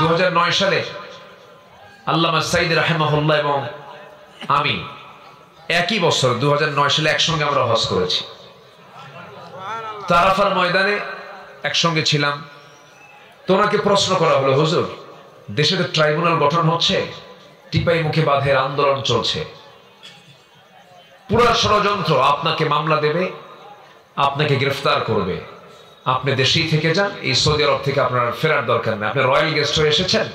2009 সালে আল্লামা সাইদ রাহিমাহুল্লাহ এবং আমি একই বছর 2009 সালে একসঙ্গে আমরা হজ করেছি। আরাফার ময়দানে একসঙ্গে ছিলাম। তো ওনাকে প্রশ্ন করা হলো, হুজুর দেশে তো ট্রাইব্যুনাল গঠন হচ্ছে, টিপাই মুখে বাঁধের আন্দোলন চলছে, পুরো ষড়যন্ত্র, আপনাকে মামলা দেবে, আপনাকে গ্রেফতার করবে, আপনি দেশেই থেকে যান, এই সৌদি আরব থেকে আপনার ফেরার দরকার নেই, আপনি রয়্যাল গেস্ট হয়ে এসেছেন,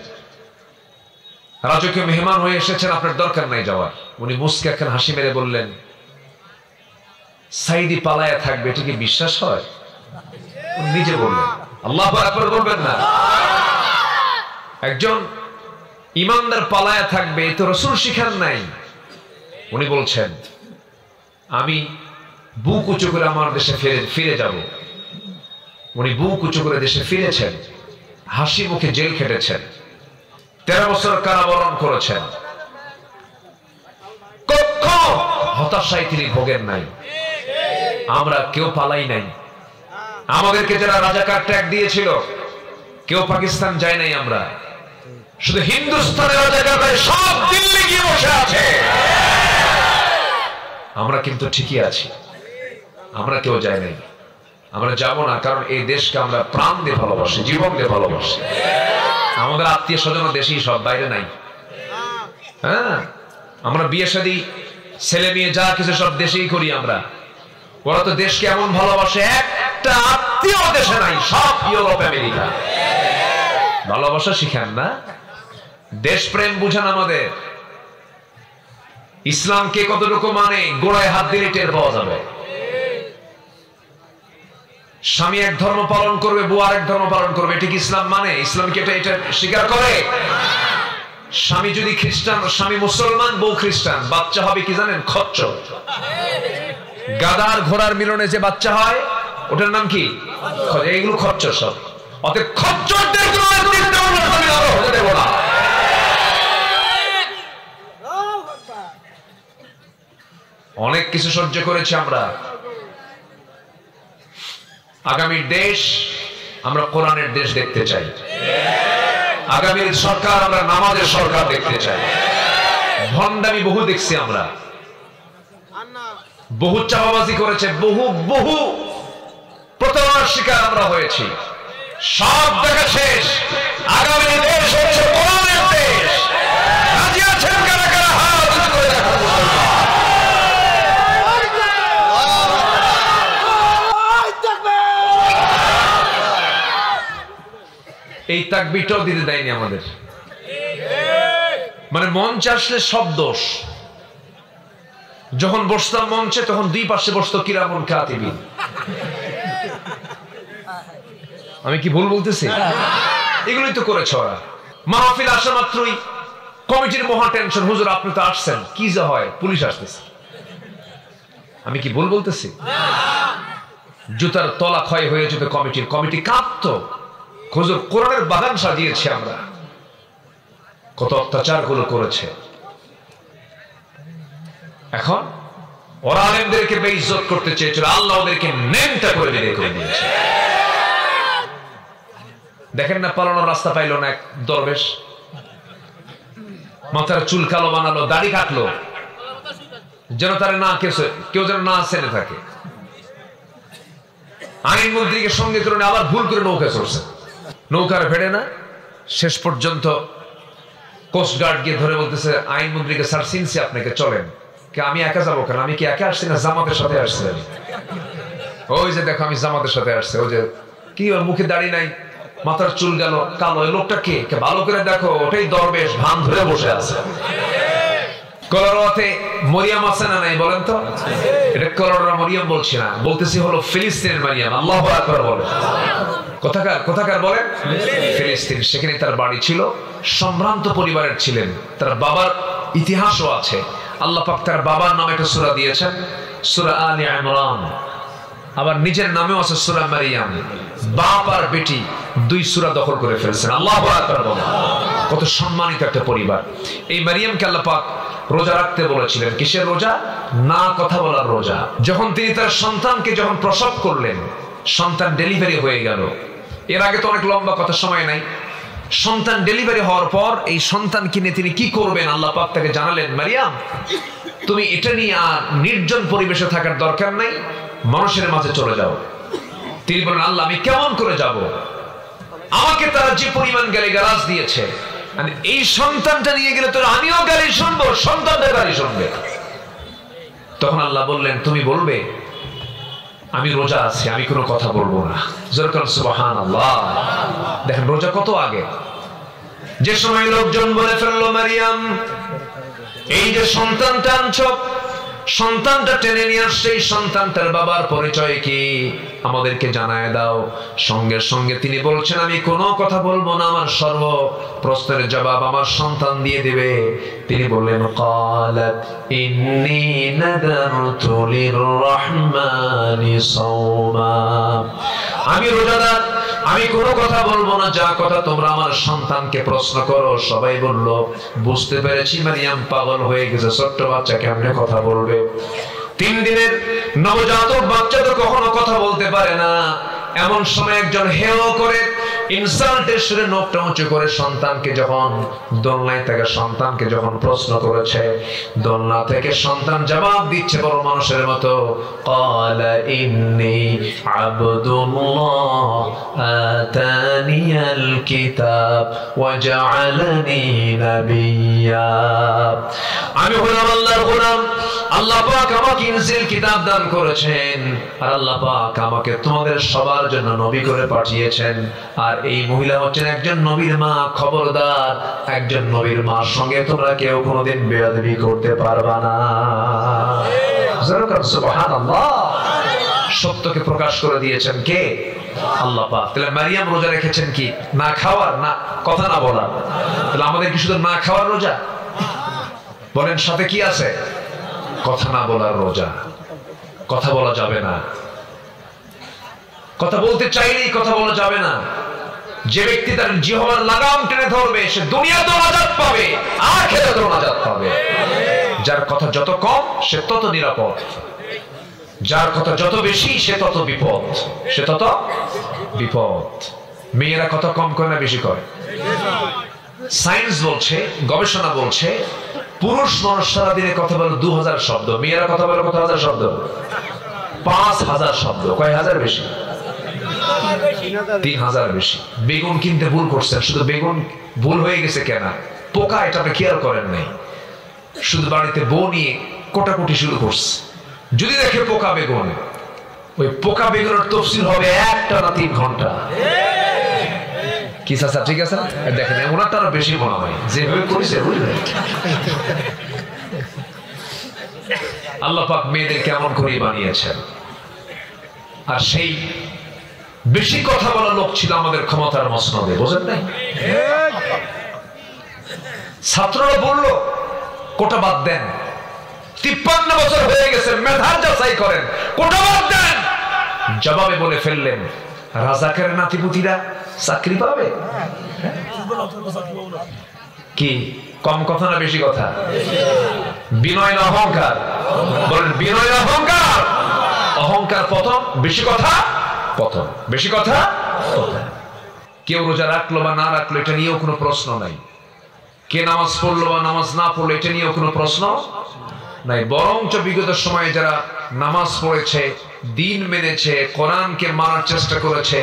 রাজকীয় মেহমান হয়ে এসেছেন, আপনার দরকার নাই যাওয়ার। উনি মুস্কে একখান হাসি মেরে বললেন, সাইদি পালায়া থাকবে, এটা কি বিশ্বাস হয়? উনি নিজে বললেন, আল্লাহু আকবার বলবেন না? একজন ইমানদার পালায়া থাকবে, তো রাসূল শিখান নাই। উনি বলছেন, আমি বুক উঁচু করে আমার দেশে ফিরে যাব। উনি বুক উঁচু করে দেশে ফিরেছেন, হাসি মুখে জেল খেটেছেন, 13 বছর কারাবরণ করেছেন, কখনো হতাশায় তিনি ভোগেন নাই। আমরা কেউ পালাই নাই। আমাদেরকে যারা রাজাকার ট্যাগ দিয়েছিল, কেউ পাকিস্তান যায় নাই। আমরা শুধু হিন্দুস্তানের রাজাকার সব দিল্লি গিয়ে বসে আছে। আমরা কিন্তু ঠিকই আছি, আমরা কেউ যাই নাই, আমরা যাব না। কারণ এই দেশকে আমরা প্রাণ দিয়ে ভালোবাসি, জীবন দিয়ে ভালোবাসি। আমাদের আত্মীয় স্বজন দেশেই, সব বাইরে নাই। হ্যাঁ, আমরা বিয়ে শাদী, ছেলে মেয়ে যা কিছু সব দেশেই করি আমরা। ওরা তো দেশকে এমন ভালোবাসে, একটা আত্মীয় দেশে নাই, সব ইউরোপ আমেরিকা। ভালোবাসা শিখান না, দেশপ্রেম বুঝান আমাদের। ইসলামকে কতটুকু মানে গোড়ায় হাত দিলে টের পাওয়া যাবে। স্বামী এক ধর্ম পালন করবে, বউ আরেক ধর্ম পালন করবে, এটা কি ইসলাম মানে? ইসলাম কি এটা স্বীকার করে? স্বামী যদি খ্রিস্টান, স্বামী মুসলমান, বউ খ্রিস্টান, বাচ্চা হবে কি জানেন? খচ্চর। গাদার ঘোড়ার মিলনে যে বাচ্চা হয়, ওটার নাম কি? এইগুলো খচ্চর সব। অতএব খচ্চরদের অনেক কিছু সহ্য করেছি আমরা। আগামীর দেশ আমরা কোরআনের দেশ দেখতে চাই। আগামীর সরকার আমরা নামাজের সরকার দেখতে চাই। ভণ্ডামি বহু দেখছি আমরা, বহু চাপাবাজি করেছে, বহু প্রতারণার শিকার আমরা হয়েছি। সব দেখা শেষ। আগামী দেশ হচ্ছে কোরআনের দেশ। রাজি আছেন কারা কারা? হাত উঁচু করে দেখান। এই তাকবীরটাও দিতে দেয়নি আমাদের। মানে মঞ্চে আসলে সব দোষ। যখন বসতাম মঞ্চে, তখন দুই পাশে বসতো কিরামুন কাতিবিন। আমি কি ভুল বলতেছি? এগুলোই তো করেছে ওরা। মাহফিল আসা মাত্রই কমিটির মহা টেনশন, হুজুর আপনি তো আসছেন, কি যা হয়, পুলিশ আসতেছে। আমি কি ভুল বলতেছি? জুতার তলা ক্ষয় হয়ে যেত কমিটি কাঁপতো। হুজুর কোরআনের বাগান সাজিয়েছি আমরা। কত অত্যাচার গুলো করেছে। এখন ওরা আলেমদেরকে বেইজ্জত করতে চেয়েছিল, আল্লাহ ওদেরকে নেমটা করে বের করে দিয়েছে। দেখেন না, পালানোর রাস্তা পাইল না এক দরবেশ, মাথার চুল কালো বানালো, দাড়ি কাটলো, যেন তার না কেউ যেন না চেনে থাকে। আইনমন্ত্রীকে সঙ্গে করে আবার ভুল করে নৌকা চড়ছে, নৌকার ভেড়ে না। শেষ পর্যন্ত কোস্টগার্ড গিয়ে ধরে বলতেছে আইনমন্ত্রীকে, স্যার চিনছি আপনাকে, চলেন। আমি একা যাবো কেন? আমি কি একা আসছি না জামাতের সাথে আসছি? ওই যে দেখো আমি জামাতের সাথে আসছে। ওই যে কি, ওর মুখে দাড়ি নাই, মাথার চুল গেল কালো, এই লোকটা কে? ভালো করে দেখো, ওটাই দরবেশ, ভান ধরে বসে আছে। কলরোয়াতে মরিয়াম আছে না নাই বলেন তো? এটা কলরোয়া মরিয়াম বলছি না, বলতেছি হলো ফিলিস্তিনের মরিয়াম। আল্লাহু আকবার বলেন। কোথাকার বলেন? ফিলিস্তিন। সেখানে তার বাড়ি ছিল। সম্ভ্রান্ত পরিবারের ছিলেন। তার বাবার ইতিহাসও আছে। আল্লাহ পাক তার বাবার নামে একটা সূরা দিয়েছেন, সূরা আলে ইমরান। আবার নিজের নামেও আছে সূরা মারিয়াম। বাপ আর বেটি দুই সূরা দখল করে ফেলছেন। আল্লাহু আকবার বলেন। কত সম্মানিত একটা পরিবার। এই মারিয়ামকে আল্লাহ পাক রোজা রাখতে বলেছিলেন। কিসের রোজা? না কথা বলার রোজা। যখন তিনি তার সন্তানকে যখন প্রসব করলেন, সন্তান ডেলিভারি হয়ে গেল। এর আগে তো অনেক লম্বা কথা, সময় নাই। সন্তান ডেলিভারি হওয়ার পর এই সন্তানকে নিয়ে তিনি কি করবেন আল্লাহ পাক তাকে জানালেন, মারিয়াম তুমি এটা নিয়ে আর নির্জন পরিবেশে থাকার দরকার নাই, মানুষের মাঝে চলে যাও। তিনি বলেন, আল্লাহ আমি কেমন করে যাব? আমাকে তারা যে পরিমাণ গালিগালাজ দিয়েছে, এই সন্তানটা নিয়ে গেলে তো আমিও গালি শুনবো, সন্তানটা গালি শুনবে। তখন আল্লাহ বললেন, তুমি বলবে আমি রোজা আছি, আমি কোনো কথা বলবো না। সুবহানাল্লাহ। দেখেন রোজা কত আগে, যে সময় লোকজন বলে ফেললো, মারিয়াম এই যে সন্তানটা আনছো, সন্তানটা টেনে নিয়ে আসছে, এই সন্তানটার বাবার পরিচয় কি আমাদেরকে জানায় দাও। সঙ্গে সঙ্গে তিনি বলছেন, আমি কোনো কথা বলবো না, আমার সর্ব প্রশ্নের জবাব আমার সন্তান দিয়ে দেবে। তিনি বললেন, ক্বালাত ইন্নী নাদারতু লিররহমানি সাওমা, আমি রোজাদার, আমি কোনো কথা বলবো না, যা কথা তোমরা আমার সন্তানকে প্রশ্ন করো। সবাই বলল, বুঝতে পেরেছি মারিয়াম পাগল হয়ে গেছে, ছোট্ট বাচ্চা কেমনে কথা বলবে? 3 দিনের নবজাতক বাচ্চা তো কখনো কথা বলতে পারে না। এমন সময় একজন হেয় করে, ইনসাল্টের সুরে নখটা উঁচু করে সন্তানকে যখন দোলনায় থেকে সন্তানকে যখন প্রশ্ন করেছে, দোলনা থেকে সন্তান জবাব দিচ্ছে বড় মানুষের মতো, ক্বালা ইন্নী আবদুল্লাহ আতানিয়াল কিতাব ওয়া জাআলানি নাবিয়্যা, আমি হলাম আল্লাহর গোলাম, আল্লাহ পাক আমাকে ইনজিল কিতাব দান করেছেন, আর আল্লাহ পাক আমাকে তোমাদের সবার জন্য নবী করে পাঠিয়েছেন। আর এই মহিলা হচ্ছেন একজন নবীর মা। খবরদার, একজন নবীর মার সঙ্গে তোমরা কেউ কোনোদিন বেয়াদবি করতে পারবা না। সুবহানাল্লাহ। সত্যকে প্রকাশ করে দিয়েছেন কে? আল্লাহ পাক। তাহলে মারিয়াম রোজা রেখেছেন কি? না খাওয়ার, না কথা না বলার। তাহলে আমাদের কি শুধু না খাওয়ার রোজা? বলেন সাথে কি আছে? কথা না বলার রোজা। কথা বলা যাবে না, কথা বলতে চাইলেই কথা বলা যাবে না। যে ব্যক্তি তার জিহ্বার লাগাম টেনে ধরবে, সে দুনিয়াতেও নাজাত পাবে, আখিরাতেও নাজাত পাবে। যার কথা যত কম সে তত নিরাপদ, যার কথা যত বেশি সে তত বিপদ, সে তত বিপদ। মেয়েরা কথা কম করে না বেশি করে? সায়েন্স বলছে, গবেষণা বলছে, পুরুষ মানুষ সারাদিনে কথা বলে 2000 শব্দ, মেয়েরা কথা বলে কত হাজার শব্দ? 5000 শব্দ। কয় হাজার বেশি? 3000 বেশি। বেগুন কিনতে ভুল করছেন, শুধু বেগুন ভুল হয়ে গেছে কেন? পোকা, এটা আপনি খেয়াল করেন নাই। শুধু বাড়িতে বউ নিয়ে কোটাকুটি শুরু করছে, যদি দেখে পোকা বেগুন, ওই পোকা বেগুনের তফসিল হবে 1 টানা 3 ঘন্টা। কি চাচা ঠিক আছে? দেখেন ওনারটা আরো বেশি মনে হয়, যেভাবে করেছে বুঝলেন। আল্লাহ পাক মেয়েদের কেমন করে বানিয়েছেন। আর সেই বেশি কথা বলা লোক ছিল আমাদের ক্ষমতার মসনদে, বোঝেন নাই? ছাত্ররা বলল কোটা বাদ দেন, 53 বছর হয়ে গেছে, মেধার যাচাই করেন, কোটা বাদ দেন। জবাবে বলে ফেললেন, রাজাকারের নাতিপুতিরা চাকরি পাবে। কি কম কথা না বেশি কথা? বিনয় না অহংকার? বলেন বিনয় না অহংকার? অহংকার প্রথম, বেশি কথা প্রথম, বেশি কথা প্রথম। কেউ রোজা রাখলো বা না রাখলো এটা নিয়েও কোনো প্রশ্ন নাই। কে নামাজ পড়লো বা নামাজ না পড়লো এটা নিয়েও কোনো প্রশ্ন নাই। বরঞ্চ বিগত সময়ে যারা নামাজ পড়েছে, দিন মেনেছে, কোরআনকে মানার চেষ্টা করেছে,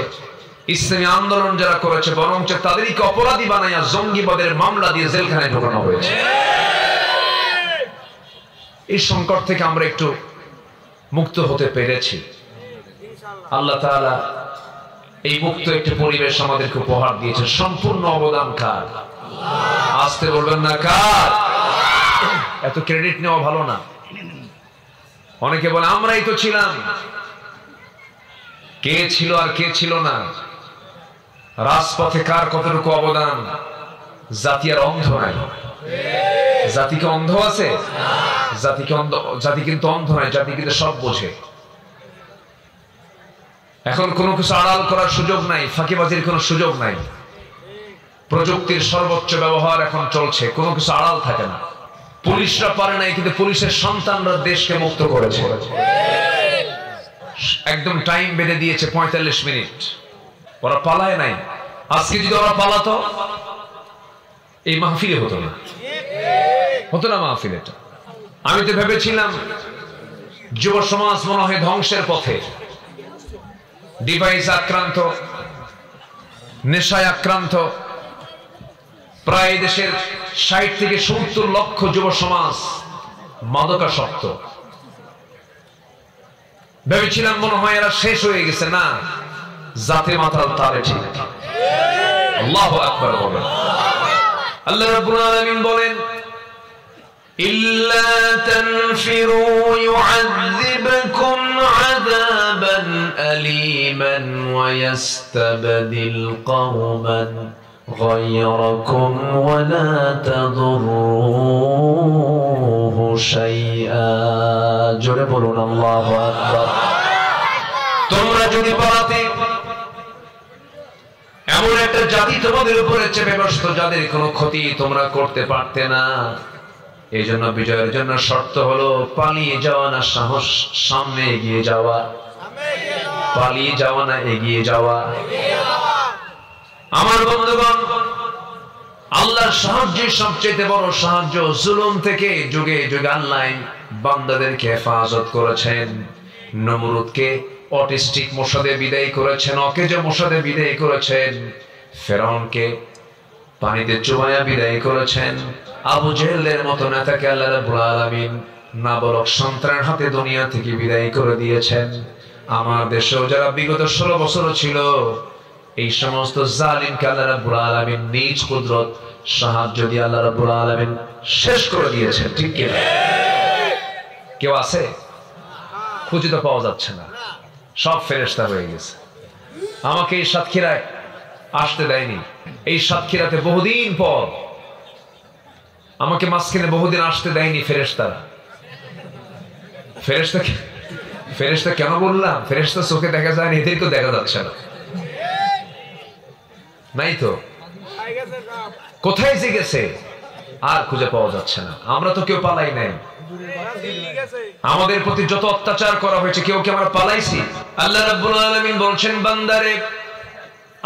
ইসলামী আন্দোলন যারা করেছে, বরঞ্চ তাদেরকে অপরাধী বানাইয়া জঙ্গিবাদের মামলা দিয়ে জেলখানায় ঢোকানো হয়েছে। এই সংকট থেকে আমরা একটু মুক্ত হতে পেরেছি। আল্লাহ তাআলা এই মুক্ত একটি পরিবেশ আমাদেরকে উপহার দিয়েছে। সম্পূর্ণ অবদান কার? আসতে বলবেন না কার? এত ক্রেডিট নেওয়া ভালো না। অনেকে বলে আমরাই তো ছিলাম। কে ছিল আর কে ছিল না, রাজপথে কার কতটুকু অবদান, জাতি আর অন্ধ নাই। জাতিকে অন্ধ আছে? জাতি কিন্তু অন্ধ নাই, জাতি কিন্তু সব বোঝে। এখন কোনো কিছু আড়াল করার সুযোগ নাই, ফাঁকিবাজির কোনো সুযোগ নাই। প্রযুক্তির সর্বোচ্চ ব্যবহার এখন চলছে, কোনো কিছু আড়াল থাকে না। পুলিশরা পারে নাই, কিন্তু পুলিশের সন্তানরা দেশকে মুক্ত করেছে। একদম টাইম বেঁধে দিয়েছে 45 মিনিট, ওরা পালায় নাই। আজকে যদি ওরা পালাতো এই মাহফিলে হতো না, হতো না মাহফিল। এটা আমি তো ভেবেছিলাম যুব সমাজ মনে হয় ধ্বংসের পথে, ডিভাইস আক্রান্ত, নেশায় আক্রান্ত। প্রায় দেশের ৬০ থেকে ৭০ লক্ষ যুব সমাজ মাদকাসক্ত। ভেবেছিলাম মনে হয় এরা শেষ হয়ে গেছে, না, জাতে মাতাল তারে ঠিক। আল্লাহু আকবার বলেন। আল্লাহ রাব্বুল আলামিন বলেন, ইল্লা তানফিরু ইউআযিবকুম আযাবান আলীমান ওয়া ইস্তাবদিল কওমান غيركم ولا تضروه شيئا জোরে বলুন আল্লাহু আকবার। তোমরা যদি পালাতে, এমন একটা জাতি তোমাদের উপরে চেপে বসতো যাদের কোনো ক্ষতি তোমরা করতে পারতে না। এই জন্য বিজয়ের জন্য শর্ত হলো পালিয়ে যাওয়া না সাহস, সামনে এগিয়ে যাওয়া। পালিয়ে যাওয়া না এগিয়ে যাওয়া। আমার বন্ধুগণ, আল্লাহর সাহায্যের সবচেয়ে বড় সাহায্য, জুলুম থেকে যুগে যুগে আল্লাহ বান্দাদেরকে হেফাজত করেছেন। নমরুদকে অটিস্টিক মশাদে বিদায় করেছেন, অকেজো মশাদে বিদায় করেছেন। ফেরাউনকে পানিতে চুবাইয়া বিদায় করেছেন। আবু জেহেলের মতো নেতাকে আল্লাহ রাব্বুল আলামিন নাবালক সন্তানের হাতে দুনিয়া থেকে বিদায় করে দিয়েছেন। আমার দেশেও যারা বিগত 16 বছর ছিল, এই সমস্ত জালিমকে আল্লাহ রাব্বুল আলামিন নিজ কুদরত সাহায্য দিয়ে আল্লাহ রাব্বুল আলামিন শেষ করে দিয়েছেন। ঠিক কি না? কেউ আছে? খুঁজে তো পাওয়া যাচ্ছে না, সব ফেরেশতা হয়ে গেছে। আমাকে এই সাতক্ষীরায় আসতে দেয়নি। এই সাতক্ষীরাতে বহুদিন পর আমাকে মাঝখানে বহুদিন আসতে দেয়নি ফেরেশতারা। ফেরেশতা কেন বললাম? ফেরেশতা চোখে দেখা যায় না, এদেরকেও দেখা যাচ্ছে না। নাই তো, কোথায় যে গেছে আর খুঁজে পাওয়া যাচ্ছে না। আমরা তো কেউ পালাই নাই। আমাদের প্রতি যত অত্যাচার করা হয়েছে, কেউ কি আমরা পালাইছি? আল্লাহ রাব্বুল আলামিন বলছেন, বান্দারে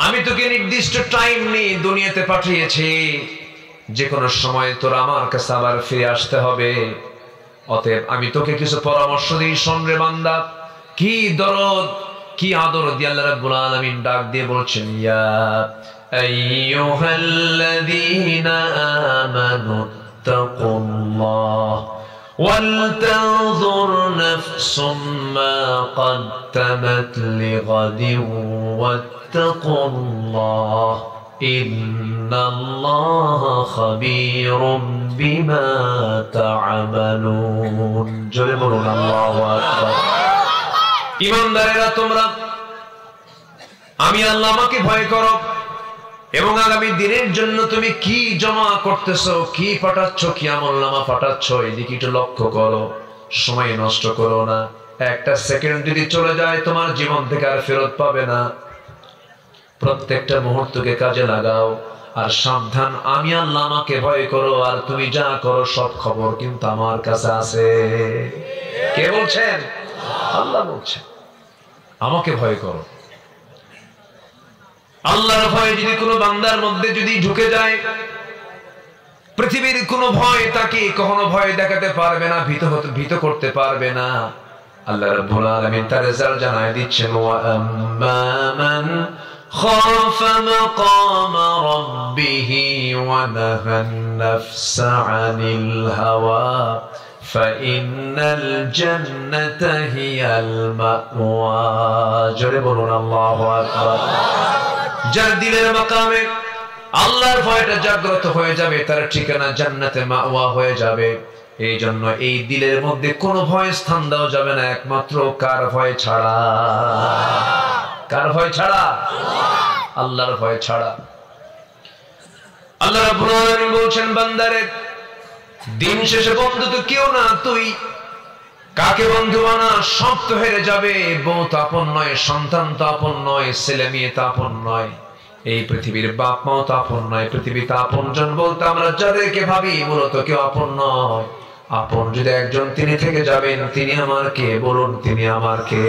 আমি তোকে নির্দিষ্ট টাইম নিয়ে দুনিয়াতে পাঠিয়েছি, যে কোনো সময় তোর আমার কাছে আবার ফিরে আসতে হবে। অতএব আমি তোকে কিছু পরামর্শ দিই, শোন রে বান্দা। কি দরদ, কি আদর দিয়ে আল্লাহ রাব্বুল আলামিন ডাক দিয়ে বলছেন, ইয়া আইয়ুহাল্লাযীনা আমানু তাকুল্লাহ ওয়ালতানজুর নাফসুম মা কদ্দামাত লিগাদিন ওয়াত্তাকুল্লাহ ইন্নাল্লাহা খাবীরুম বিমা তা'মালুন। জোরে বলুন আল্লাহু আকবার। ঈমানদারেরা, তোমরা আমি আল্লাহ, আমাকে ভয় করো এবং আগামী দিনের জন্য তুমি কি জমা করতেছো, কি পাঠাচ্ছ, কি আমলনামা পাঠাচ্ছ, এদিকে একটু লক্ষ্য করো। সময় নষ্ট করো না। একটা সেকেন্ড যদি চলে যায় তোমার জীবন থেকে আর ফেরত পাবে না। প্রত্যেকটা মুহূর্তকে কাজে লাগাও। আর সাবধান, আমি আল্লাহ, আমাকে ভয় করো, আর তুমি যা করো সব খবর কিন্তু আমার কাছে আছে। কে বলছেন? আল্লাহ বলছেন, আমাকে ভয় করো। আল্লাহর ভয় যদি কোনো বান্দার মধ্যে যদি ঢুকে যায়, পৃথিবীর কোনো ভয় তাকে কখনো ভয় দেখাতে পারবে না, ভীত করতে পারবে না। আল্লাহ রাব্বুল আলামিন তার রেজাল্ট জানায় দিচ্ছেন, ওয়া আম্মা মান খাফা মাকামা রাব্বিহি ওয়া নাহান নাফসা আনিল হাওয়া ফাইন্নাল জান্নাতা হিয়াল মাওয়া। জোরে বলুন আল্লাহু আকবার। যার দিলের মাকামে আল্লাহর ভয়টা জাগ্রত হয়ে যাবে, তার ঠিকানা জান্নাতে মাওয়া হয়ে যাবে। এই জন্য এই দিলের মধ্যে কোনো ভয় স্থান দেওয়া যাবে না, একমাত্র কার ভয় ছাড়া? কার ভয় ছাড়া? আল্লাহর ভয় ছাড়া। আল্লাহ রাব্বুল আলামিন বলছেন, বান্দারে দিন শেষে বন্ধু তো কেউ না, তুই কাকে বন্ধু বানা? সব তো হেরে যাবে। বউ তো আপন নয়, সন্তান তো আপন নয়, ছেলে মেয়ে তো আপন নয়, এই পৃথিবীর বাপ মাও তো আপন নয়। পৃথিবীতে আপনজন বলতে আমরা যাদেরকে ভাবি মূলত কেউ আপন নয়। আপন যদি একজন তিনি থেকে যাবেন, তিনি আমার কে? বলুন, তিনি আমার কে?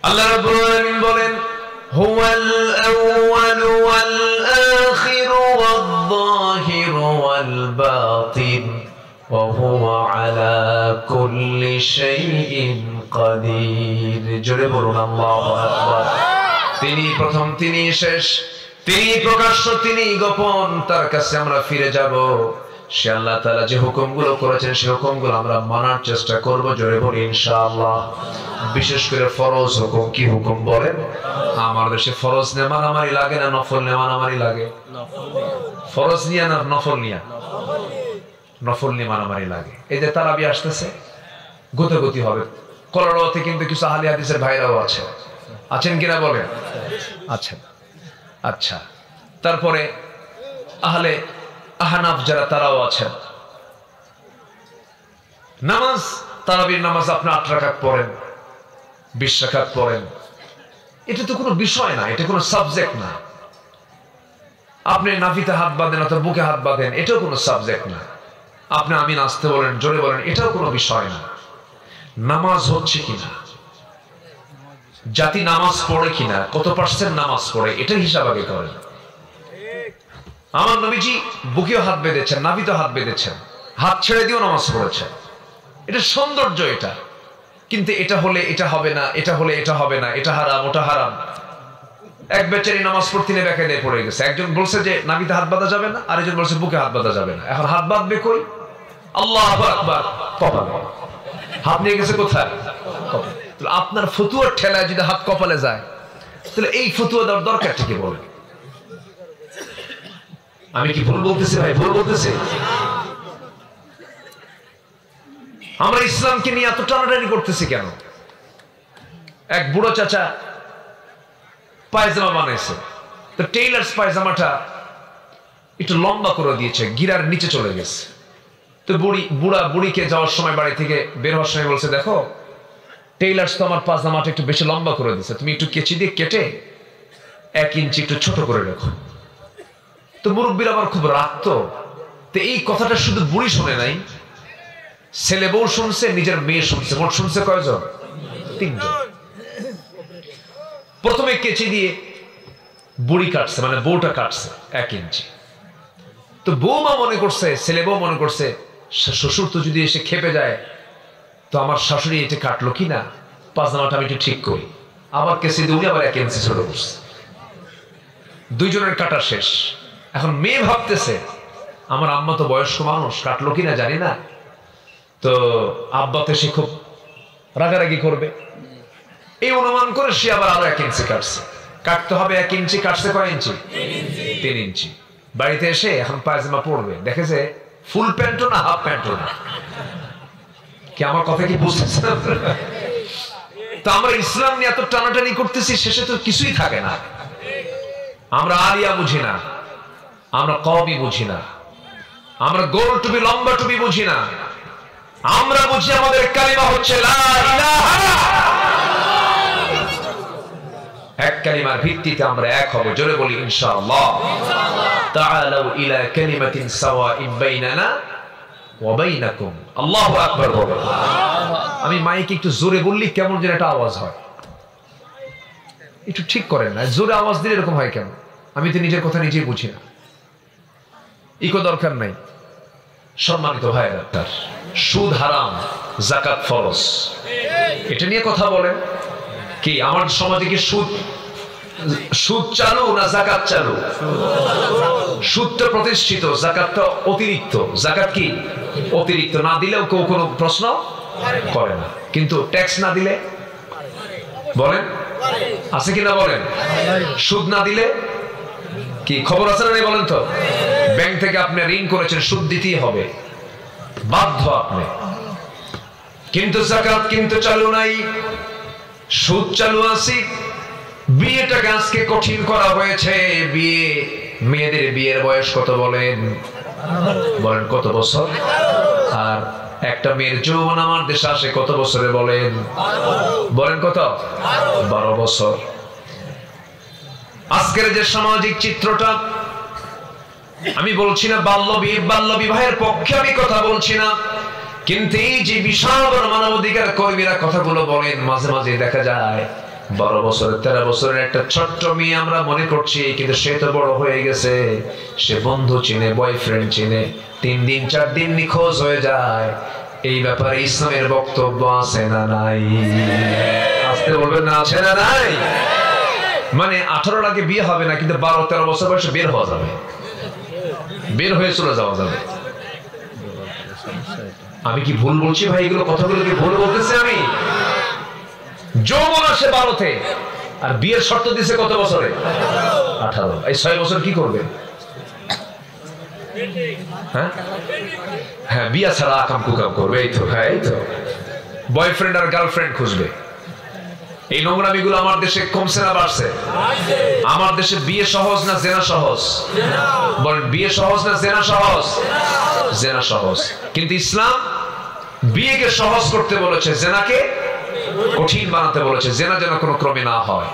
আল্লাহ রাব্বুল আলামিন বলেন, হুয়াল আউয়ালু ওয়াল আখিরু ওয়াল-যাহিরু ওয়াল বাতিন ওয়া হুয়া আলা কুল্লি শাইইন কাদির। জোরে বলুন আল্লাহু আকবার। তিনি প্রথম, তিনি শেষ, তিনি প্রকাশ্য, তিনি গোপন। তার কাছে আমরা ফিরে যাব। সে আল্লাহ তাআলা যে হুকুমগুলো করেছেন সেই হুকুমগুলো আমরা মানার চেষ্টা করব। জোরে বলি ইনশাআল্লাহ। বিশেষ করে ফরজ হুকুম। কি হুকুম বলেন? আমার দেশে ফরজ নিয়ে মারামারি লাগে না নফল নিয়ে মারামারি লাগে? ফরজ নিয়ে না নফল নিয়ে? নফল নিয়ে মারামারি লাগে। এই যে তারাবি আসতেছে, গতি হবে। কলরাওতে কিন্তু কিছু আহলে হাদিসের ভাইরাও আছে, আছেন কিনা বলেন? আছেন। আচ্ছা, তারপরে আহলে আহনাফ যারা তারাও আছেন। নামাজ, তারাবির নামাজ আপনি 8 রাকাত পড়েন, 20 রাকাত পড়েন, এটা তো কোনো বিষয় না, এটা কোনো সাবজেক্ট না। আপনি নাভিতে হাত বাঁধেন অথবা বুকে হাত বাঁধেন, এটাও কোনো সাবজেক্ট না। আপনি আমিন আসতে বলেন, জোরে বলেন, এটাও কোনো বিষয় না। নামাজ হচ্ছে কিনা, জাতি নামাজ পড়ে কিনা, কত পার্সেন্ট নামাজ পড়ে, এটার হিসাব আগে করেন। আমার নবীজি বুকেও হাত বেঁধেছেন, নাভিতেও হাত বেঁধেছেন, হাত ছেড়ে দিয়েও নামাজ পড়েছেন। এটা সৌন্দর্য এটা। কিন্তু এটা হলে এটা হবে না, এটা হলে এটা হবে না, এটা হারাম, ওটা হারাম। এক বেচারি নামাজ পড়তে নিয়ে বেকায়দায় পড়ে গেছে। একজন বলছে যে নাভিতে হাত বাঁধা যাবে না, আরেকজন বলছে বুকে হাত বাঁধা যাবে না। এখন হাত বাঁধবে কই? আল্লাহু আকবার, কপালে। হাত নিয়ে গেছে কোথায়? কপালে। তাহলে আপনার ফতুয়ার ঠেলায় যদি হাত কপালে যায়, তাহলে এই ফতুয়া দেওয়ার দরকার থেকে বলে। আমি কি ভুল বলতেছি ভাই? ভুল বলতেছি? আমরা ইসলামকে নিয়ে এত টানাটানি করতেছি কেন? এক বুড়ো চাচা পায়জামা বানাইছে, তো টেইলার্স পায়জামাটা একটু লম্বা করে দিয়েছে, গিরার নিচে চলে গেছে। তো বুড়িকে যাওয়ার সময় বাড়ি থেকে বের হওয়ার সময় বলছে, দেখো টেইলার্স তো আমার পায়জামাটা একটু বেশি লম্বা করে দিয়েছে, তুমি একটু কেচি দিয়ে কেটে 1 ইঞ্চি একটু ছোট করে রাখো। তো মুরব্বীর আবার খুব রাখতো। তো এই কথাটা শুধু বুড়ি শুনে নাই, ছেলে বউ শুনছে, নিজের মেয়ে শুনছে। মোট শুনছে কয়জন? 3 জন। প্রথমে কেচি দিয়ে বুড়ি কাটছে, মানে বউটা কাটছে 1 ইঞ্চি। তো বউমা মনে করছে, ছেলে বউ মনে করছে, শ্বশুর তো যদি এসে খেপে যায়, তো আমার শাশুড়ি এটা কাটলো কিনা, পাজামাটা আমি একটু ঠিক করি। আবার কেচি দিয়ে উনি আবার 1 ইঞ্চি ছোট করছে। 2 জনের কাটা শেষ। এখন মেয়ে ভাবতেছে, আমার আম্মা তো বয়স্ক মানুষ, কাটলো কিনা জানি না, তো আব্বাতে সে খুব রাগারাগি করবে। এই অনুমান করে সে আবার আরো 1 ইঞ্চি কাটছে। কাটতে হবে 1 ইঞ্চি, কাটছে কয় ইঞ্চি? 3 ইঞ্চি। বাড়িতে এসে এখন পায়জামা পড়বে, দেখে যে ফুল প্যান্টও না, হাফ প্যান্টও না। কি আমার কথা কি বুঝতেছেন? তো আমরা ইসলাম নিয়ে এত টানাটানি করতেছি, শেষে তো কিছুই থাকে না। আমরা আলিয়া বুঝি না, আমরা কওমি বুঝি না, আমরা গোল টুপি লম্বা টুপি বুঝি না। আমরা বুঝি আমাদের কালিমা হচ্ছে লা ইলাহা। এক কালিমার ভিত্তিতে আমরা এক হব। জোরে বলি ইনশাআল্লাহ। তাআলাউ ইলা কালিমাতিন সাওয়াইন বাইনানা ওয়া বাইনাকুম। আল্লাহু আকবার বলো। আমি মাইকে একটু জোরে বললি কেমন যেন একটা আওয়াজ হয়, একটু ঠিক করেন না। জোরে আওয়াজ দিলে এরকম হয় কেন? আমি তো নিজের কথা নিজেই বুঝি না। ইকো দরকার নাই। সম্মানিত ভাইরা, সুদ হারাম, যাকাত ফরজ, এটা নিয়ে কথা বলেন। কি আমার সমাজে কি সুদ চালু না যাকাত চালু? সুদটা প্রতিষ্ঠিত, যাকাতটা অতিরিক্ত। যাকাত কি অতিরিক্ত, না দিলেও কেউ কোনো প্রশ্ন করে না। কিন্তু ট্যাক্স না দিলে বলেন আছে কিনা বলেন? সুদ না দিলে কি খবর আছে না নেই বলেন তো? ব্যাংক থেকে আপনি ঋণ করেছেন, সুদ দিতেই হবে, বাধ্য আপনি। কিন্তু যাকাত কিন্তু চালু নাই, সুদ চালু আছে। বিয়েটাকে আজকে কঠিন করা হয়েছে। বিয়ে, মেয়েদের বিয়ের বয়স কত বলেন? বলেন কত বছর? আর একটা মেয়ের যৌবন আমার দেশে আসে কত বছরে বলেন? বলেন কত? 12 বছর। আজকের যে সামাজিক চিত্রটা, আমি বলছি না বাল্য বিবাহের পক্ষে আমি কথা বলছি না, কিন্তু এই যে বিশাল বড় মানবাধিকার কর্মীরা কথাগুলো বলেন, মাঝে মাঝে দেখা যায় 12 বছরের 13 বছরের একটা ছোট্ট মেয়ে আমরা মনে করছি, কিন্তু সে তো বড় হয়ে গেছে। সে বন্ধু চিনে, বয়ফ্রেন্ড চিনে, 3 দিন 4 দিন নিখোঁজ হয়ে যায়। এই ব্যাপারে ইসলামের বক্তব্য আছে না নাই? আস্তে বলবেন না, আছে না নাই? মানে 18 আগে বিয়ে হবে না, কিন্তু 12-13 বছর বয়সে বের হওয়া যাবে, বের হয়ে চলে যাওয়া যাবে। আমি কি ভুল বলছি ভাই? এগুলো কথাগুলো কি ভুল বলতেছি আমি? যৌবন আসে 12-তে, আর বিয়ের শর্ত দিছে কত বছরে? 18। এই 6 বছর কি করবে? হ্যাঁ, বিয়া ছাড়া আকাম কুকাম করবে। এই তো, হ্যাঁ, এই তো বয়ফ্রেন্ড আর গার্লফ্রেন্ড খুঁজবে। এই নোংরামিগুলো আমার দেশে কমছে না বাড়ছে? আমার দেশে বিয়ে সহজ না জেনা সহজ? বলেন, বিয়ে সহজ না জেনা সহজ? জেনা সহজ। কিন্তু ইসলাম বিয়েকে সহজ করতে বলেছে, জেনাকে কঠিন বানাতে বলেছে। জেনা যেন কোনো ক্রমে না হয়।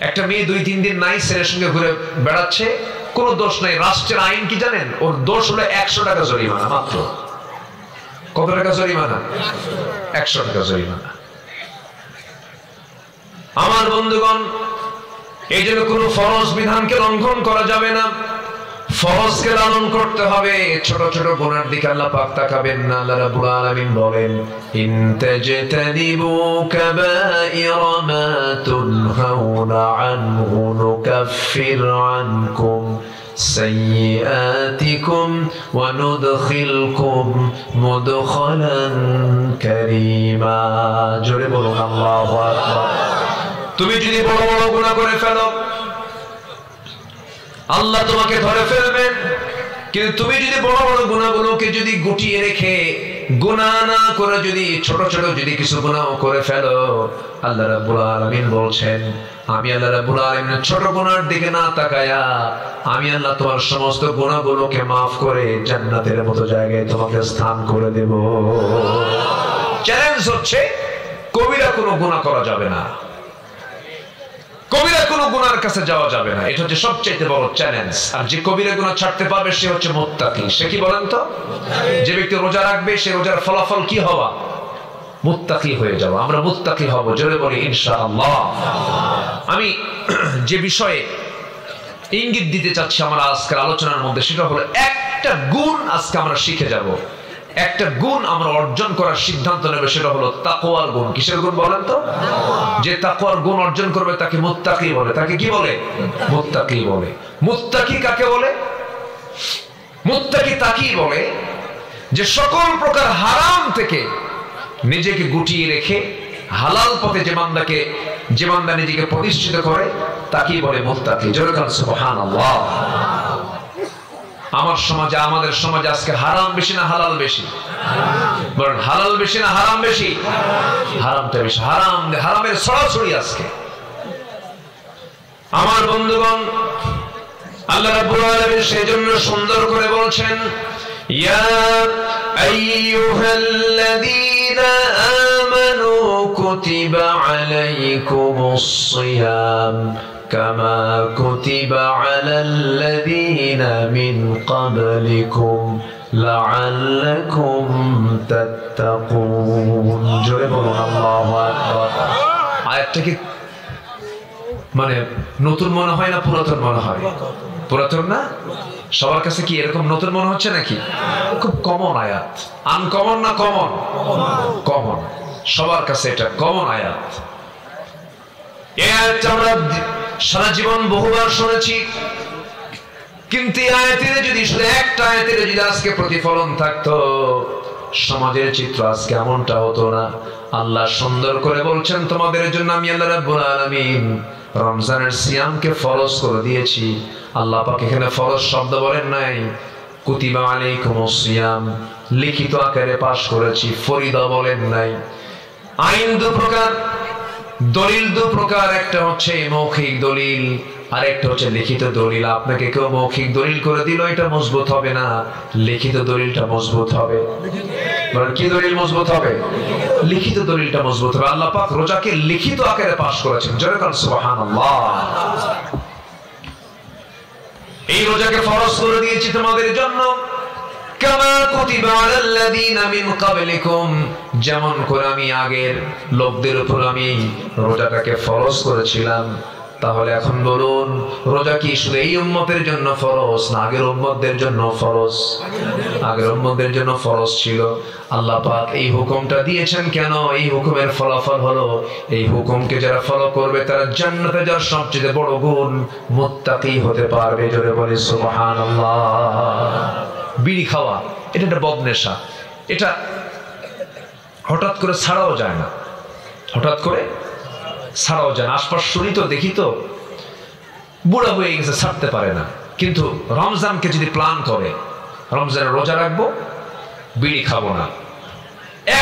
একটা মেয়ে 2-3 দিন নাই ছেলের সঙ্গে ঘুরে বেড়াচ্ছে, কোনো দোষ নাই। রাষ্ট্রের আইন কি জানেন? ওর দোষ হলো 100 টাকা জরিমানা মাত্র। কত টাকা জরিমানা? 100 টাকা জরিমানা। আমার বন্ধুগণ, এই জন্য কোন ফরজ বিধানকে লঙ্ঘন করা যাবে না, ফরজকে লালন করতে হবে। ছোট ছোট গুনার দিকে আল্লাহ পাক তাকাবেন না। আল্লাহ রাব্বুল আলামিন বলেন, ইন তাজতানিবু কাবাইরা মা তুনহাউনা আনহু নুকাফির আনকুম সাইয়্যাতিকুম ওয়া নুদখিলকুম মুদখালান কারীমা। জোরে বলুন আল্লাহু আকবার। তুমি যদি বড় বড় গুনাহ করে ফেলো, আল্লাহ তোমাকে ধরে ফেলবেন। কিন্তু তুমি যদি বড় বড় গুনাহগুলোকে যদি গুটিয়ে রেখে, গুনাহ না করে যদি ছোট ছোট যদি কিছু গুনাহ করে ফেলো, আল্লাহ রাব্বুল আলামিন বলছেন, আমি আল্লাহ রাব্বুল আলামিনের ছোট গুনার দিকে না তাকায়া আমি আল্লাহ তোমার সমস্ত গুনাহগুলোকে মাফ করে জান্নাতের মতো জায়গায় তোমাকে স্থান করে দেব। চ্যালেঞ্জ হচ্ছে, কবিরা কোনো গুনাহ করা যাবে না, কবিরা কোনো গুনার কাছে যাওয়া যাবে না। এটা হচ্ছে সবচেয়ে বড় চ্যালেঞ্জ। আর যে কবিরা গুনাহ ছাড়তে পারবে সে হচ্ছে মুত্তাকি। সে কি বলেন তো? যে ব্যক্তি রোজা রাখবে, সে রোজার ফলাফল কি হওয়া? মুত্তাকি হয়ে যাওয়া। আমরা মুত্তাকি হব, জোরে বলি ইনশাআল্লাহ। আমি যে বিষয়ে ইঙ্গিত দিতে চাচ্ছি আমার আজকের আলোচনার মধ্যে, সেটা হলো একটা গুণ আজকে আমরা শিখে যাব, একটা গুণ আমরা অর্জন করার সিদ্ধান্ত নেবে, সেটা হলো তাকওয়ার গুণ। কিসের গুণ বলেন তো? যে তাকওয়ার গুণ অর্জন করবে তাকে মুত্তাকি বলে। তাকে কি বলে? মুত্তাকি বলে। মুত্তাকি কাকে বলে? মুত্তাকি তাকেই বলে যে সকল প্রকার হারাম থেকে নিজেকে গুটিয়ে রেখে হালাল পথে যে বান্দা নিজেকে প্রতিষ্ঠিত করে তাকেই বলে মুত্তাকি। জোরে বলেন সুবহানাল্লাহ। আমার সমাজে, আমাদের সমাজে আজকে হারাম বেশি না হালাল বেশি? বলেন, হালাল বেশি না হারাম বেশি? হারামটা বেশি। হারামের ছড়াছড়ি আজকে। আমার বন্ধুগণ, আল্লাহ রাব্বুল আলামিন সেজন্য সুন্দর করে বলছেন, ইয়া আইয়ুহাল্লাযীনা আমানু কুতিবা আলাইকুমুস সিয়াম কামা কুতিবা আলাল্লাযীনা মিন ক্বাবলিকুম লাআল্লাকুম তাত্তাকুন। জোরে বলুন আল্লাহু আকবার। আয়াতটা কি মানে নতুন মনে হয় না পুরাতন মনে হয়? পুরাতন না? সবার কাছে কি এরকম নতুন মনে হচ্ছে নাকি? খুব কমন আয়াত। আনকমন না কমন? কমন। সবার কাছে এটা কমন আয়াত। এই আয়াতটা আমরা সারা জীবন বহুবার শুনেছি, কিন্তু এই আয়াতের যদি শুধু একটা আয়াতের যদি আজকে প্রতিফলন থাকতো, সমাজের চিত্র আজকে এমনটা হতো না। আল্লাহ সুন্দর করে বলছেন, তোমাদের জন্য আমি আল্লাহ রাব্বুল আলামিন রমজানের সিয়ামকে ফরজ করে দিয়েছি। আল্লাহ পাক এখানে ফরজ শব্দ বলেন নাই, কুতিবা আলাইকুমুস সিয়াম লিখিত আকারে পাশ করেছি, ফরিদা বলেন নাই। আইন দু প্রকার, দলিল দু প্রকার, একটা হচ্ছে মৌখিক দলিল আর একটা হচ্ছে লিখিত দলিল। আপনাকে কেউ মৌখিক দলিল করে দিল, এটা মজবুত হবে না, লিখিত দলিলটা মজবুত হবে। মানে কি দলিল মজবুত হবে? লিখিত দলিলটা মজবুত হবে। আল্লাহ পাক রোজাকে লিখিত আকারে পাশ করেছেন। জোরে বলেন সুবহানাল্লাহ। এই রোজাকে ফরজ করে দিয়েছি তোমাদের জন্য, কামা কুতিবা আলাল্লাযীনা মিন ক্বাবলিকুম, যেমন করে আমি আগের লোকদের উপর আমি রোজাটাকে ফরজ করেছিলাম, তাহলে এখন বলুন রোজা কি শুধু এই উম্মতের জন্য ফরজ না আগের উম্মতদের জন্য ফরজ? আগের উম্মতদের জন্য ফরজ ছিল। আল্লাহ পাক এই হুকুমটা দিয়েছেন কেন? এই হুকুমের ফলাফল হলো এই হুকুমকে যারা ফলো করবে তারা জান্নাতে যাওয়ার সবচেয়ে বড় গুণ মুত্তাকি হতে পারবে। জোরে বলি সুবহানাল্লাহ। বিড়ি খাওয়া এটা একটা বদনেশা, এটা হঠাৎ করে ছাড়াও যায় না, হঠাৎ করে ছাড়াও যায় না। আশপাশ শুনি তো, দেখি তো, বুড়া হয়ে গেছে ছাড়তে পারে না। কিন্তু রমজানকে যদি প্ল্যান করে রমজানের রোজা রাখবো, বিড়ি খাবো না,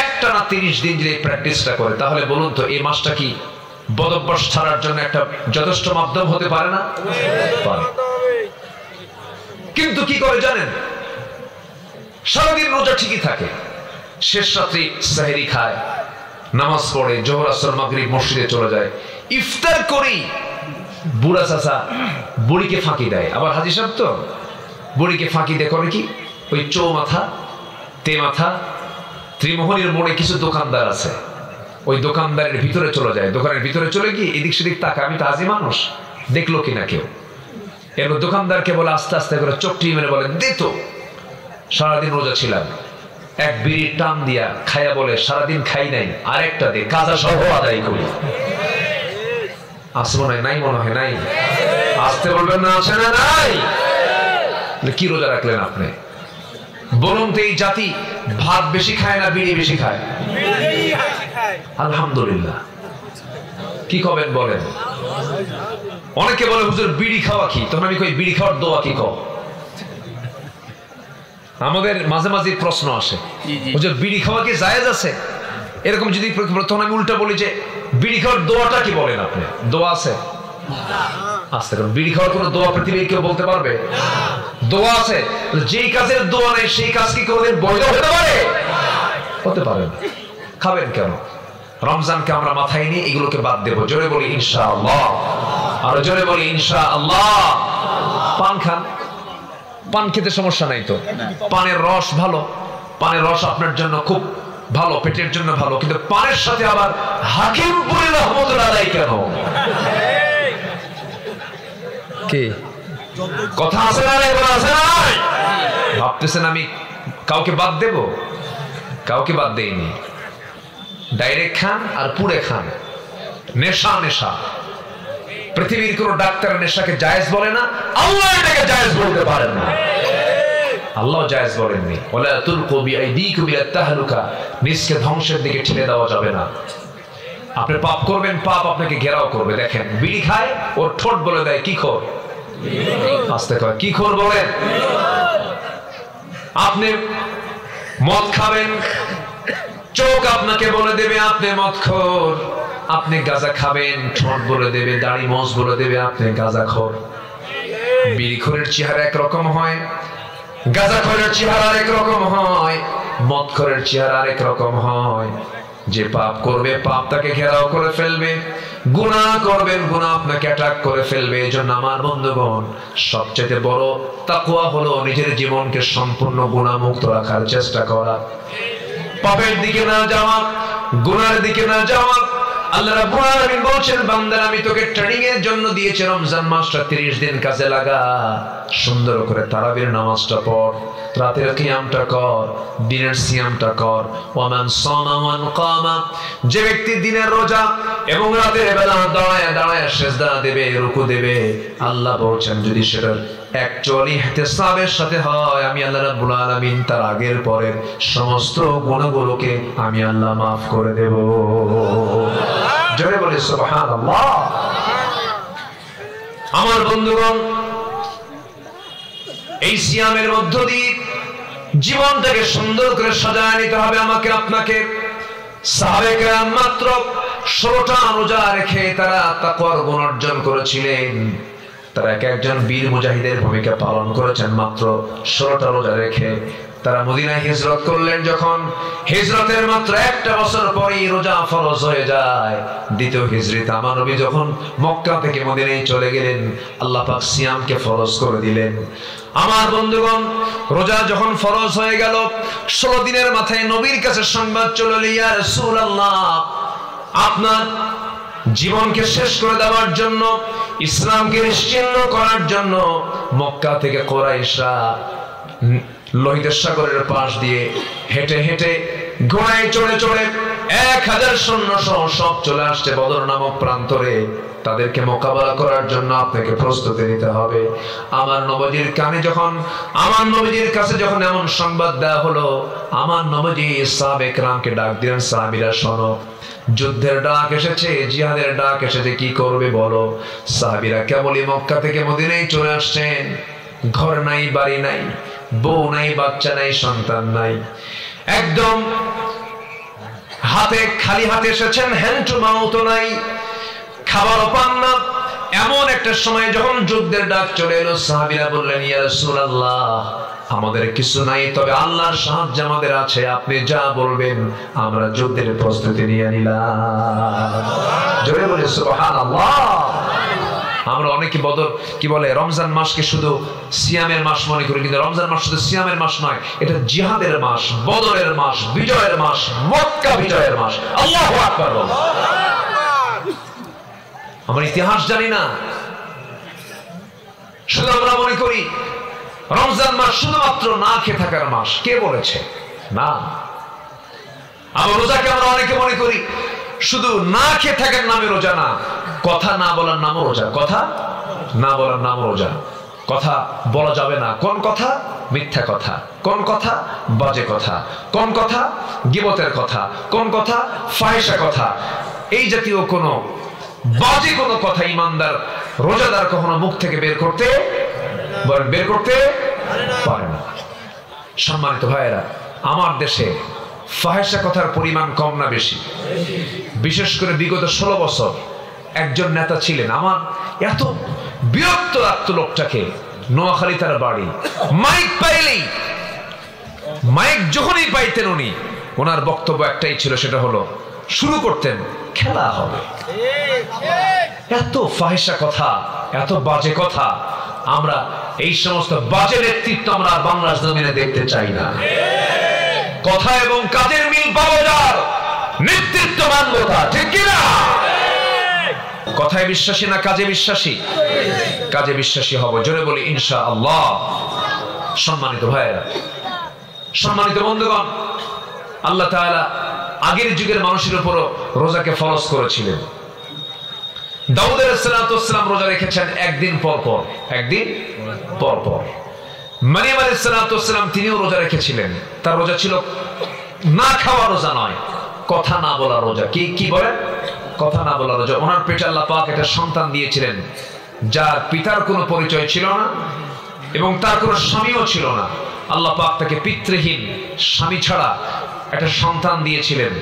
একটানা 30 দিন যদি প্র্যাকটিসটা করে, তাহলে বলুন তো এই মাসটা কি বদভ্যাস ছাড়ার জন্য একটা যথেষ্ট মাধ্যম হতে পারে না? পারে। কিন্তু কি করে জানেন? সারাদিন রোজা ঠিকই থাকে, শেষ রাত্রি সেহরি খায়, নামাজ পড়ে, জোহর আসর মাগরিব মসজিদে চলে যায়, ইফতার করি বুড়া চাচা বুড়িকে ফাঁকি দেয়। আবার হাজি সাহেব তো বুড়িকে ফাঁকি দেয় করে কি, ওই চৌমাথা তেমাথা ত্রিমোহনীর মোড়ে কিছু দোকানদার আছে, ওই দোকানদারের ভিতরে চলে যায়, দোকানের ভিতরে চলে গিয়ে এদিক সেদিক তাকা, আমি তো হাজি মানুষ, দেখলো কিনা কেউ। এবার দোকানদারকে বলে আস্তে আস্তে করে চোখটি মেরে বলে, দে তো, সারাদিন রোজা ছিলাম, এক বিড়ির টান দিয়া খাইয়া বলে সারাদিন খাই নাই, আরেকটা দে, কাজা সহ আদায় করি। আসবো নাই, নাই মনে হয় নাই, আসতে বলবেন না, আছে না নাই? কি রোজা রাখলেন আপনি? বলুন তো এই জাতি ভাত বেশি খায় না বিড়ি বেশি খায়? আলহামদুলিল্লাহ। কি কবেন বলেন? অনেকে বলে হুজুর বিড়ি খাওয়া কি? তখন আমি কই বিড়ি খাওয়ার দোয়া কি কও? আমাদের মাঝে মাঝে প্রশ্ন আসে, হুজুর বিড়ি খাওয়া কি জায়েজ আছে? এরকম যদি তখন আমি উল্টা বলি যে বিড়ি খাওয়ার দোয়াটা কি বলেন আপনি? দোয়া আছে? আসতে কারণ বিড়ি খাওয়ার কোনো দোয়া পৃথিবীর কেউ বলতে পারবে? দোয়া আছে। যেই কাজের দোয়া নেই সেই কাজ কি কোনোদিন বৈধ হতে পারে? হতে পারে না। খাবেন কেন? রমজানকে আমরা মাথায় নিয়ে এগুলোকে বাদ দেবো। জোরে বলি ইনশাআল্লাহ, আর জোরে বলি ইনশাআল্লাহ। পান খান, পান খেতে সমস্যা নাই তো, পানের রস ভালো, পানের রস আপনার জন্য খুব ভালো, পেটের জন্য ভালো, কিন্তু পানের সাথে আবার হাকিমপুরি রহমতুল্লাহ আলাইহি কেন? কি কথা আছে না? আছে না? ভাবতেছেন আমি কাউকে বাদ দেব? কাউকে বাদ দেইনি। ডাইরেক্ট খান আর পুড়ে খান, নেশা নেশা। পৃথিবীর কোন ডাক্তার নেশাকে জায়েজ বলে না, আল্লাহ এটাকে জায়েজ বলতে পারেন না। আল্লাহ জায়েজ বলেননি, ওয়ালা তুলকু বিআইদিকুম ইলা তাহলুকা, নিজকে ধ্বংসের দিকে ঠেলে দেওয়া যাবে না। আপনি পাপ করবেন, পাপ আপনাকে ঘেরাও করবে। দেখেন বিড়ি খায়, ওর ঠোঁট বলে দেয় কি খোর, আস্তে কয় কি খোর বলেন। আপনি মদ খাবেন, চোখ আপনাকে বলে দেবে আপনি মদখোর। আপনি গাঁজা খাবেন, ঠোঁট বলে দেবে, দাড়ি মোজ বলে দেবে আপনি গাঁজাখোর। বিড়িখোরের চেহারা একরকম হয়, গাঁজাখোরের চেহারা আরেক রকম হয়, মদখোরের চেহারা আরেক রকম হয়। যে পাপ করবে পাপ তাকে ঘেরাও করে ফেলবে, গুনাহ করবেন গুনাহ আপনাকে অ্যাটাক করে ফেলবে। এজন্য আমার বন্ধুগণ, সবচেয়ে বড় তাকওয়া হলো নিজের জীবনকে সম্পূর্ণ গুনাহমুক্ত রাখার চেষ্টা করা, পাপের দিকে না যাওয়া, গুনাহের দিকে না যাওয়া। আল্লাহ রাব্বুল আলামিন বলছেন, বান্দা আমি তোকে ট্রেনিং এর জন্য দিয়েছি, রমজান মাসটা 30 দিন কাজে লাগা, সুন্দর করে তারাবির নামাজটা পড়, রাতের কিয়ামটা কর, দিনের সিয়ামটা কর। ওয়ামান সামা ওয়ান কামা, যে ব্যক্তি দিনের রোজা এবং রাতের বেলা দাঁড়ায় দাঁড়ায় সিজদা দেবে, রুকু দেবে, আল্লাহ বলছেন যদি সেটা অ্যাকচুয়ালি ইহতিসাবের সাথে হয়, আমি আল্লাহ রাব্বুল আলামিন তার আগের পরের সমস্ত গুনাহগুলোকে আমি আল্লাহ মাফ করে দেব। জোরে বলে সুবহানাল্লাহ। আমার বন্ধুগণ, এই সিয়ামের মধ্য দিয়ে জীবনটাকে সুন্দর করে সাজায় নিতে হবে আমাকে আপনাকে। সাহাবে কেরাম মাত্র 16টা রোজা রেখে তারা তাকওয়ার গুণ অর্জন করেছিলেন। তারা এক একজন বীর মুজাহিদের ভূমিকা পালন করেছেন মাত্র 16টা রোজা রেখে। তারা মদিনায় হিজরত করলেন। যখন হিজরতের মাত্র একটা বছর পরেই রোজা ফরজ হয়ে যায়। দ্বিতীয় হিজরিতে আমার নবী যখন মক্কা থেকে মদিনায় চলে গেলেন, আল্লাহ পাক সিয়ামকে ফরজ করে দিলেন। আমার বন্ধুগণ, রোজা যখন ফরজ হয়ে গেল, 16 দিনের মাথায় নবীর কাছে সংবাদ চলে এলো, ইয়া রাসূলুল্লাহ, আপনার জীবনকে শেষ করে দেওয়ার জন্য, ইসলামকে নিশ্চিহ্ন করার জন্য মক্কা থেকে কুরাইশরা লোহিত সাগরের পাশ দিয়ে হেঁটে হেঁটে ঘোড়ায় চড়ে চড়ে 1000 সৈন্য সহ সব চলে আসছে বদর নামক প্রান্তরে। তাদেরকে মোকাবেলা করার জন্য আপনাকে প্রস্তুতি নিতে হবে। আমার নবীজির কাছে যখন এমন সংবাদ দেওয়া হলো, আমার নবীজি সাহাবে কেরামকে ডাক দিলেন, সাহাবীরা শোনো, যুদ্ধের ডাক এসেছে, জিহাদের ডাক এসেছে, কি করবে বলো। সাহাবীরা কেবলই মক্কা থেকে মদিনায় চলে আসছেন, ঘর নাই, বাড়ি নাই, বউ নাই, বাচ্চা নাই, সন্তান নাই, একদম খালি হাতে এসেছেন, হ্যান্ড টু মাউথ নাই, খাবারও পান না। এমন একটা সময় যখন যুদ্ধের ডাক চলে এলো, সাহাবীরা বললেন, ইয়া রাসূলুল্লাহ, আমাদের কিছু নাই, তবে আল্লাহর সাহায্য আমাদের আছে, আপনি যা বলবেন আমরা যুদ্ধের প্রস্তুতি নিয়ে নিলাম। জোরে বলে সুবহানাল্লাহ। আমরা অনেকে রমজান মাসকে শুধু সিয়ামের মাস মনে করি, কিন্তু রমজান মাস শুধু সিয়ামের মাস নয়, এটা জিহাদের মাস, বদরের মাস, বিজয়ের মাস, মক্কা বিজয়ের মাস। আল্লাহু আকবার। আমরা ইতিহাস জানি না, শুধু আমরা মনে করি রমজান মাস শুধুমাত্র না খেয়ে থাকার মাস। কে বলেছে? না। আবার রোজাকে আমরা অনেকে মনে করি শুধু না খেয়ে থাকার নামে রোজা না, কথা না বলার নামও রোজা, কথা না বলার নামও রোজা। কথা বলা যাবে না, কোন কথা? মিথ্যা কথা। কোন কথা? বাজে কথা। কোন কথা? গীবতের কথা। কোন কথা? ফাহিশা কথা। এই জাতীয় কোন বাজে কোন কথা ইমানদার রোজাদার কখনো মুখ থেকে বের করতে পারে না। সম্মানিত ভাইয়েরা, আমার দেশে ফাহিশা কথার পরিমাণ কম না বেশি? বিশেষ করে বিগত 16 বছর একজন নেতা ছিলেন, আমার এত বিরক্ত লাগতো লোকটাকে। নোয়াখালী তার বাড়ি, মাইক যখনই পাইতেন উনি, ওনার বক্তব্য একটাই ছিল, সেটা হলো শুরু করতেন, খেলা হবে। এত ফাহিশা কথা, এত বাজে কথা। আমরা এই সমস্ত বাজে নেতৃত্ব আমরা বাংলার জমিনে দেখতে চাই না। কথা এবং কাজের মিল পাওয়া যায়, নেতৃত্ব মানবতা, ঠিক কিনা? কথায় বিশ্বাসী না কাজে বিশ্বাসী? কাজে বিশ্বাসী হব, জোরে বলি ইনশাআল্লাহ। সম্মানিত ভাইয়েরা, সম্মানিত বন্ধুগণ, আল্লাহ তাআলা আগের যুগের মানুষের উপর রোজাকে ফরজ করেছিলেন। দাউদ আলাইহিস সালাম রোজা রেখেছেন একদিন পর পর, একদিন পর পর। মারিয়াম আলাইহিস সালাম তিনিও রোজা রেখেছিলেন। তার রোজা ছিল না খাওয়া রোজা নয়, কথা না বলা রোজা। কি বলেন? কথা না বলা রোজা। ওনার পেটে আল্লাহ পাক একটা সন্তান দিয়েছিলেন, যার পিতার কোনো পরিচয় ছিল না এবং তার কোনো স্বামীও ছিল না। আল্লাহ পাক তাকে পিতৃহীন, স্বামী ছাড়া একটা সন্তান দিয়েছিলেন,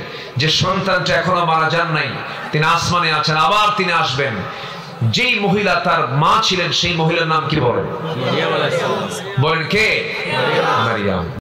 যে সন্তানটা এখনো মারা যান নাই। তিনি আসমানে আছেন, আবার তিনি আসবেন। যেই মহিলা তার মা ছিলেন, সেই মহিলার নাম কি বলেন? বলেন কে? মারিয়াম।